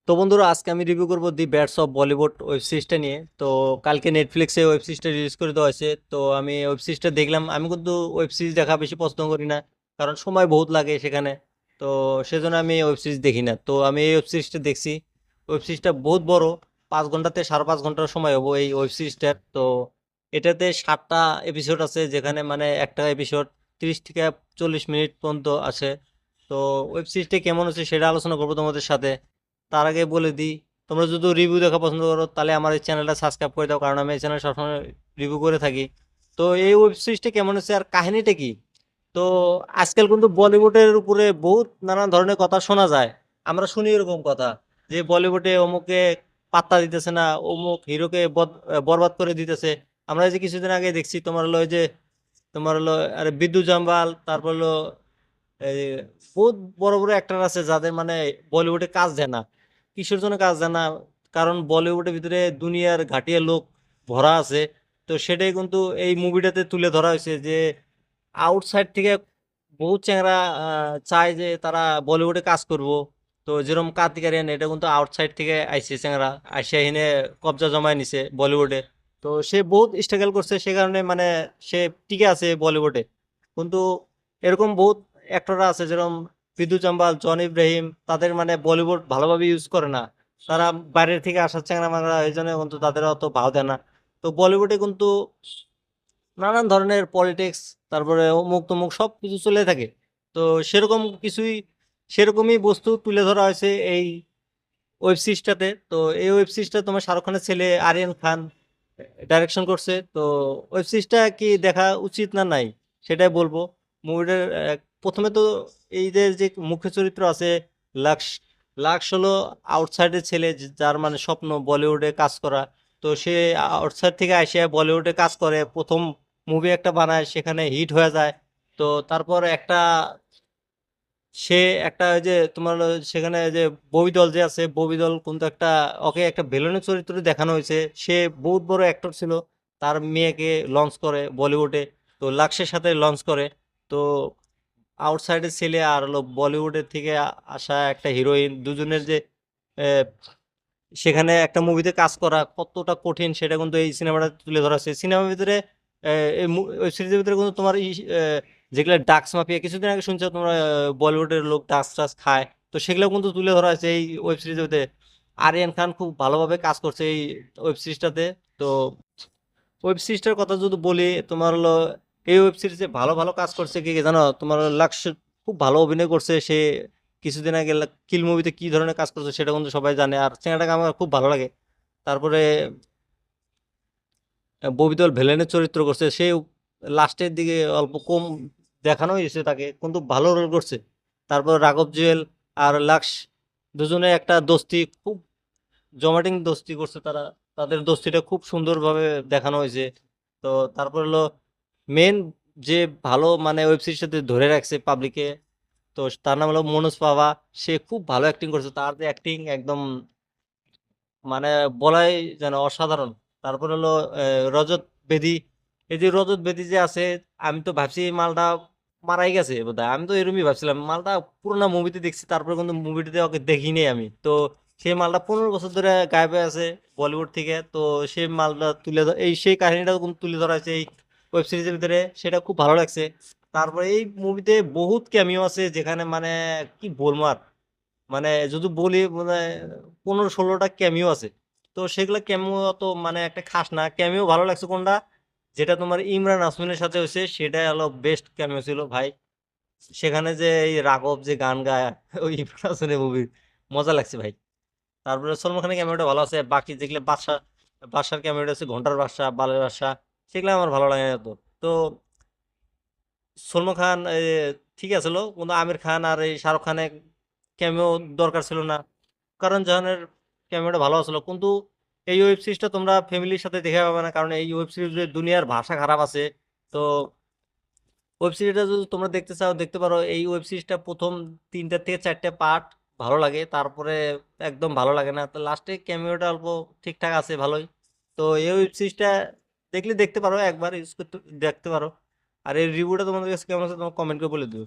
তো বন্ধুরা, আজকে আমি রিভিউ করব দি ব্যাটস অফ বলিউড ওয়েব সিরিজটা নিয়ে। তো কালকে নেটফ্লিক্সে ওয়েব সিরিজটা রিলিজ করে দেওয়া হয়েছে। তো আমি ওয়েব সিরিজটা দেখলাম। আমি কিন্তু ওয়েব সিরিজ দেখা বেশি পছন্দ করি না, কারণ সময় বহুত লাগে সেখানে। তো সেজন্য আমি ওয়েব সিরিজ দেখি না। তো আমি এই ওয়েব সিরিজটা দেখছি। ওয়েব সিরিজটা বহুত বড়, 5 ঘন্টাতে 5.5 ঘন্টার সময় হবো এই ওয়েব সিরিজটার। তো এটাতে 7টা এপিসোড আছে, যেখানে মানে একটা এপিসোড 30 থেকে 40 মিনিট পর্যন্ত আছে। তো ওয়েব সিরিজটা কেমন হচ্ছে সেটা আলোচনা করবো তোমাদের সাথে। তার আগে বলে দিই, তোমরা যদি রিভিউ দেখা পছন্দ করো তাহলে আমার এই চ্যানেলটা সাবস্ক্রাইব করে দাও, কারণ আমি এই চ্যানেল সবসময় রিভিউ করে থাকি। তো এই ওয়েব সিরিজটা কেমন হচ্ছে আর কাহিনীটা কি। তো আজকাল কিন্তু বলিউডের উপরে বহুত নানান ধরনের কথা শোনা যায়। আমরা শুনি এরকম কথা যে বলিউডে অমুকে পাত্তা দিতেছে না, অমুক হিরোকে বরবাদ করে দিতেছে। আমরা এই যে কিছুদিন আগে দেখছি, তোমার হলো ওই যে তোমার হলো আরে বিদ্যুৎ জাম্বাল, তারপর হলো এই বহুত বড় বড় অ্যাক্টর আছে যাদের মানে বলিউডে কাজ দেয় না। কিসের জন্য কাজ দেয় না? কারণ বলিউডের ভিতরে দুনিয়ার ঘাটিয়া লোক ভরা আছে। তো সেটাই কিন্তু এই মুভিটাতে তুলে ধরা হয়েছে যে আউটসাইড থেকে বহুত চ্যাংরা চায় যে তারা বলিউডে কাজ করব। তো যেরকম কার্তিক আরিয়ান, এটা কিন্তু আউটসাইড থেকে আইসে চ্যাংরা, আইসা হিনে কবজা জমায় নিছে বলিউডে। তো সে বহুত স্ট্রাগল করছে, সে কারণে মানে সে টিকে আছে বলিউডে। কিন্তু এরকম বহুত অ্যাক্টররা আছে যেরকম বিদ্যুৎ চাম্বাল, জন ইব্রাহিম, তাদের মানে বলিউড ভালোভাবে ইউজ করে না। তারা বাইরের থেকে আসা চ্যাংরা ম্যাংরা, এই জন্য কিন্তু তাদের অত ভাও দেয় না। তো বলিউডে কিন্তু নানান ধরনের পলিটিক্স, তারপরে অমুক তমুক সব কিছু চলে থাকে। তো সেরকম কিছুই, সেরকমই বস্তু তুলে ধরা হয়েছে এই ওয়েব সিরিজটাতে। তো এই ওয়েব সিরিজটা তোমার শাহরুখ খানের ছেলে আরিয়ান খান ডাইরেকশন করছে। তো ওয়েব সিরিজটা কি দেখা উচিত না নাই সেটাই বলবো। মুভিটার প্রথমে তো এই যে মুখ্য চরিত্র আছে লাক্স, লাক্স হলো আউটসাইডের ছেলে, যার মানে স্বপ্ন বলিউডে কাজ করা। তো সে আউটসাইড থেকে আসে বলিউডে কাজ করে, প্রথম মুভি একটা বানায়, সেখানে হিট হয়ে যায়। তো তারপর একটা সে একটা ওই যে তোমার হলো সেখানে যে ববি দল যে আছে, ববি দল কিন্তু একটা, ওকে একটা ভিলেনের চরিত্রে দেখানো হয়েছে। সে বহুত বড় অ্যাক্টর ছিল, তার মেয়েকে লঞ্চ করে বলিউডে। তো লাক্সের সাথে লঞ্চ করে। তো আউটসাইডের ছেলে আর হলো বলিউডের থেকে আসা একটা হিরোইন, দুজনের যে আহ, সেখানে একটা মুভিতে কাজ করা কতটা কঠিন সেটা কিন্তু এই সিনেমাটা তুলে ধরা হয়েছে। সিনেমার ভিতরে এই ওয়েব সিরিজের ভিতরে কিন্তু তোমার যেগুলো ডাক্স মাফিয়া, কিছুদিন আগে শুনছো তোমরা, বলিউডের লোক ডাক্স টাক্স খায়। তো সেগুলো কিন্তু তুলে ধরা হয়েছে এই ওয়েব সিরিজের ভিতরে। আরিয়ান খান খুব ভালোভাবে কাজ করছে এই ওয়েব সিরিজটাতে। তো ওয়েব সিরিজটার কথা যদি বলি, তোমার হলো এই ওয়েব সিরিজে ভালো ভালো কাজ করছে কে কে জানো? তোমার লাক্স খুব ভালো অভিনয় করছে সে। কিছুদিন আগে কিল মুভিতে কি ধরনের কাজ করছে সেটা কিন্তু সবাই জানে, আর চ্যানেলটাকে আমার খুব ভালো লাগে। তারপরে ববিদল ভিলেনের চরিত্র করছে সে, লাস্টের দিকে অল্প কম দেখানো হয়েছে তাকে, কিন্তু ভালো রোল করছে। তারপর রাঘব জুয়েল আর লাক্স দুজনে একটা দোস্তি, খুব জমাটিং দোস্তি করছে তারা। তাদের দোস্তিটা খুব সুন্দরভাবে দেখানো হয়েছে। তো তারপর হলো মেন যে ভালো মানে ওয়েব সিরিজটাতে ধরে রাখছে পাবলিকে, তো তার নাম হলো মনোজ পাভা। সে খুব ভালো অ্যাক্টিং করছে, তার যে অ্যাক্টিং একদম মানে বলাই যেন অসাধারণ। তারপর হলো রজত বেদি। এই যে রজত বেদি যে আছে, আমি তো ভাবছি এই মালটা মারাই গেছে বোধহয়, আমি তো এরকমই ভাবছিলাম। মালটা পুরোনো মুভিতে দেখছি, তারপরে কিন্তু মুভিটিতে ওকে দেখিনি আমি। তো সেই মালটা 15 বছর ধরে গায়েব হয়ে আছে বলিউড থেকে। তো সেই মালটা এই সেই কাহিনীটা কিন্তু তুলে ধরা হয়েছে এই ওয়েব সিরিজের ভিতরে, সেটা খুব ভালো লাগছে। তারপরে এই মুভিতে বহুত ক্যামিও আছে, যেখানে মানে কি বলবো আর, মানে যদি বলি মানে 15-16টা ক্যামিও আছে। তো সেগুলো ক্যামিও তো মানে একটা খাস না। ক্যামিও ভালো লাগছে কোনটা, যেটা তোমার ইমরান হাসমিনের সাথে হয়েছে, সেটাই হলো বেস্ট ক্যামিও ছিল ভাই। সেখানে যে এই রাঘব যে গান গায় ওই ইমরান হাসমিনের মুভি, মজা লাগছে ভাই। তারপরে সলমান খানের ক্যামিওটা ভালো আছে। বাকি যেগুলো বাদশা, বাদশার ক্যামিওটা আছে, ঘন্টার বাদশা, বালের বাদশা, সেগুলো আমার ভালো লাগে না তো। তো সলমান খান ঠিক আছিল, কিন্তু আমির খান আর এই শাহরুখ খানের ক্যামিও দরকার ছিল না। কারণ জাহানের ক্যামেরাটা ভালো আসলো, কিন্তু এই ওয়েব সিরিজটা তোমরা ফ্যামিলির সাথে দেখে পাবে না, কারণ এই ওয়েব সিরিজের দুনিয়ার ভাষা খারাপ আছে। তো ওয়েব সিরিজটা যদি তোমরা দেখতে চাও দেখতে পারো। এই ওয়েব সিরিজটা প্রথম 3টা থেকে 4টে পার্ট ভালো লাগে, তারপরে একদম ভালো লাগে না। তো লাস্টে ক্যামেরাটা অল্প ঠিকঠাক আছে ভালোই। তো এই ওয়েব সিরিজটা দেখলে দেখতে পারো, একবার ইউজ করতে দেখতে পারো। আর এই রিভিউটা তোমাদের কাছে কেমন আছে তোমার কমেন্ট করে বলে দিও।